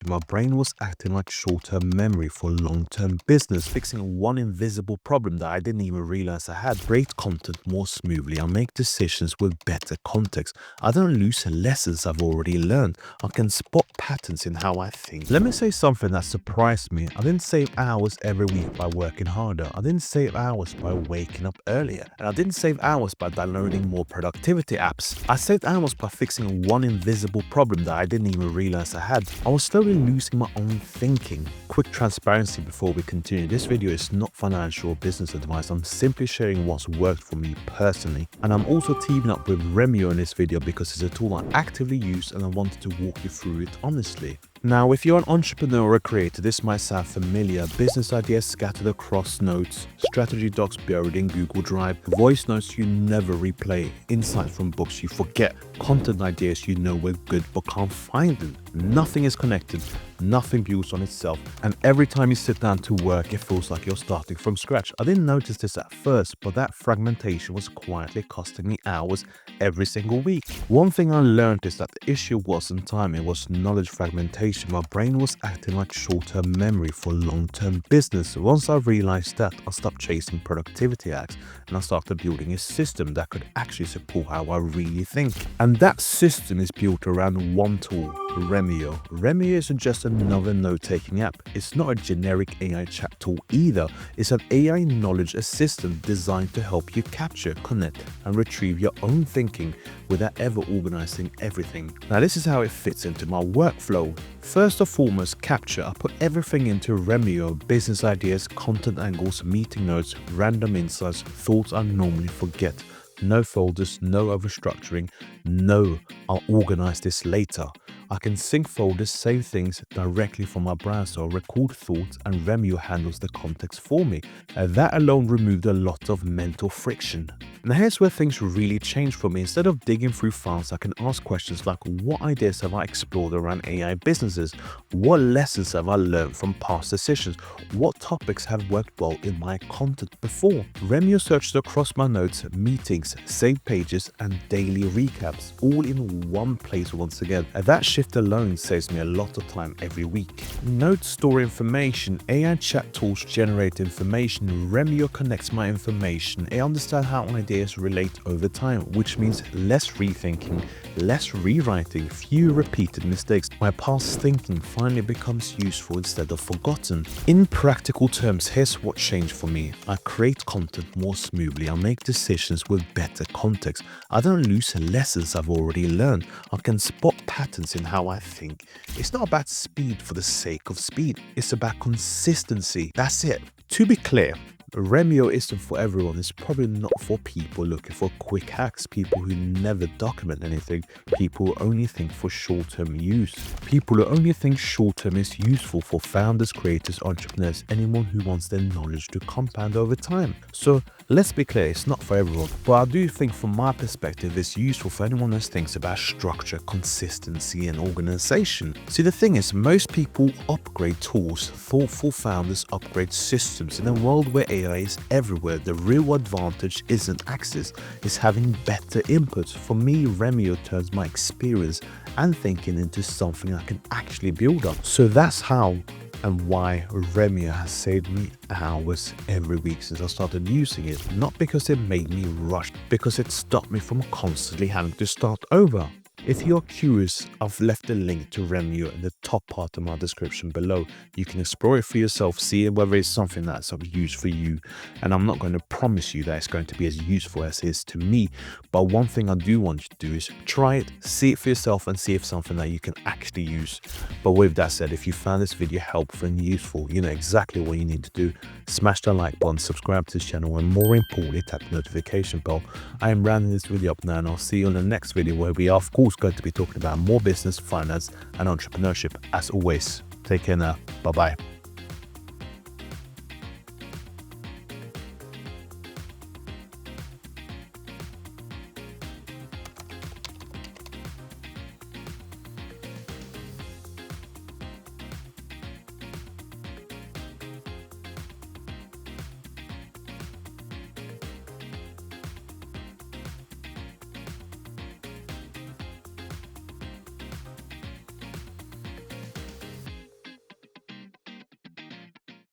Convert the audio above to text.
My brain was acting like short-term memory for long-term business, fixing one invisible problem that I didn't even realize I had. Create content more smoothly. I make decisions with better context. I don't lose lessons I've already learned. I can spot patterns in how I think. Let me say something that surprised me. I didn't save hours every week by working harder. I didn't save hours by waking up earlier. And I didn't save hours by downloading more productivity apps. I saved hours by fixing one invisible problem that I didn't even realize I had. I was slowly losing my own thinking. Quick transparency before we continue. This video is not financial or business advice. I'm simply sharing what's worked for me personally. And I'm also teaming up with Remio in this video because it's a tool I actively use and I wanted to walk you through it honestly. Now, if you're an entrepreneur or a creator, this might sound familiar. Business ideas scattered across notes, strategy docs buried in Google Drive, voice notes you never replay, insights from books you forget, content ideas you know were good but can't find them. Nothing is connected, nothing builds on itself, and every time you sit down to work, it feels like you're starting from scratch. I didn't notice this at first, but that fragmentation was quietly costing me hours every single week. One thing I learned is that the issue wasn't time, it was knowledge fragmentation. My brain was acting like short-term memory for long-term business. Once I realized that, I stopped chasing productivity hacks and I started building a system that could actually support how I really think. And that system is built around one tool, Remio. Remio isn't just another note-taking app. It's not a generic AI chat tool either. It's an AI knowledge assistant designed to help you capture, connect, and retrieve your own thinking without ever organizing everything. Now, this is how it fits into my workflow. First and foremost, capture. I put everything into Remio: business ideas, content angles, meeting notes, random insights, thoughts I normally forget. No folders, no overstructuring, no I'll organize this later. I can sync folders, save things directly from my browser, record thoughts, and Remio handles the context for me. That alone removed a lot of mental friction. Now here's where things really changed for me. Instead of digging through files, I can ask questions like, what ideas have I explored around AI businesses? What lessons have I learned from past decisions? What topics have worked well in my content before? Remio searches across my notes, meetings, saved pages, and daily recaps, all in one place once again. That shift alone saves me a lot of time every week. Notes store information. AI chat tools generate information. Remio connects my information. I understand how ideas relate over time, which means less rethinking, less rewriting, few repeated mistakes. My past thinking finally becomes useful instead of forgotten. In practical terms, here's what changed for me. I create content more smoothly. I make decisions with better context. I don't lose lessons I've already learned. I can spot patterns in how I think. It's not about speed for the sake of speed. It's about consistency. That's it. To be clear, Remio isn't for everyone. It's probably not for people looking for quick hacks, people who never document anything, people who only think for short-term use, people who only think short-term is useful for founders, creators, entrepreneurs, anyone who wants their knowledge to compound over time. So let's be clear, it's not for everyone, but I do think from my perspective it's useful for anyone who thinks about structure, consistency, and organization. See, the thing is, most people upgrade tools, thoughtful founders upgrade systems. In a world where AI is everywhere, the real advantage isn't access, it's having better inputs. For me, Remio turns my experience and thinking into something I can actually build on. So that's how and why Remio has saved me hours every week since I started using it. Not because it made me rush, because it stopped me from constantly having to start over. If you're curious, I've left a link to Remio in the top part of my description below. You can explore it for yourself, see whether it's something that's of use for you. And I'm not going to promise you that it's going to be as useful as it is to me. But one thing I do want you to do is try it, see it for yourself, and see if it's something that you can actually use. But with that said, if you found this video helpful and useful, you know exactly what you need to do. Smash the like button, subscribe to this channel, and more importantly, tap the notification bell. I am rounding this video up now, and I'll see you in the next video where we are, of course, going to be talking about more business, finance, and entrepreneurship. As always, take care now. Bye bye.